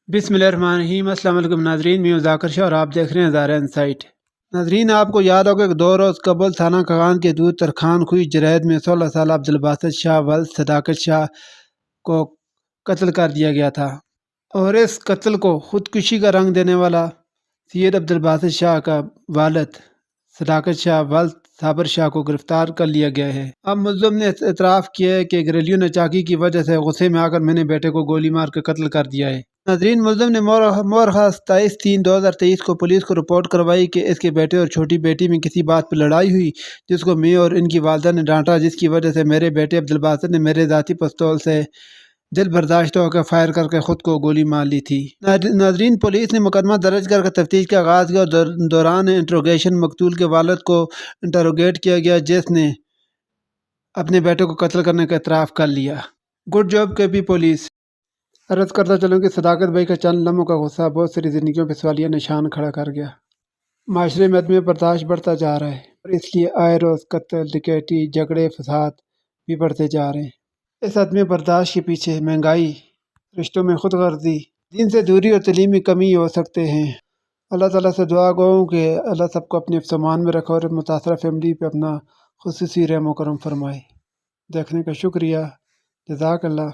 बिस्मिल्लाहिर्रहमानिर्रहीम। अस्सलाम वालेकुम नाजरीन, मैं हूं ज़ाकिर शाह और आप देख रहे हैं ज़ारा इनसाइट। नाजरीन, आपको याद होगा कि 2 रोज़ कबल थाना खगान के दूर तरखान खुई जरैद में 16 साल अब्दुल शाह वल्द सदाकत शाह को कत्ल कर दिया गया था। और इस कत्ल को खुदकुशी का रंग देने वाला सैयद अब्दुल शाह का वालिद सदाकत शाह वल्द साबर शाह को गिरफ्तार कर लिया गया है। अब मुल्ज़िम ने इतराफ़ किया है कि घरेलू नाचाकी की वजह से गुस्से में आकर मैंने बेटे को गोली मार कर कत्ल कर दिया है। नाजरीन, मुल्ज़िम ने मोरहा 27/3/2023 को पुलिस को रिपोर्ट करवाई कि इसके बेटे और छोटी बेटी में किसी बात पर लड़ाई हुई, जिसको मैं और इनकी वालदा ने डांटा, जिसकी वजह से मेरे बेटे अब्दुल बासित ने मेरे ज़ाती पिस्तौल से दिल बर्दाश्त होकर फायर करके खुद को गोली मार ली थी। नाजरीन, पुलिस ने मुकदमा दर्ज करके तफ्तीश का आगाज़ किया और दौरान इंट्रोगेशन मकतूल के वालिद को इंटरोगेट किया गया, जिसने अपने बेटे को कत्ल करने का इतराफ़ कर लिया। गुड जॉब के पी पुलिस। अर्ज करता चलूँ कि सदाकत भाई का चंद लम्हों का गुस्सा बहुत सारी ज़िंदगियों पर सवालिया निशान खड़ा कर गया। माशरे में अदम बर्दाश्त बढ़ता जा रहा है और इसलिए आए रोज़ कत्ल, डकैती, झगड़े, फसाद भी बढ़ते जा रहे हैं। इस अदम बर्दाश्त के पीछे महंगाई, रिश्तों में खुद गर्जी, दीन से दूरी और तलीमी कमी हो सकते हैं। अल्लाह ताला से दुआ गो कि अल्लाह सबको अपने सामान में रखे और मुतासरा फैमिली पे अपना खुसूसी रहम करम फरमाए। देखने का शुक्रिया। जज़ाकल्लाह।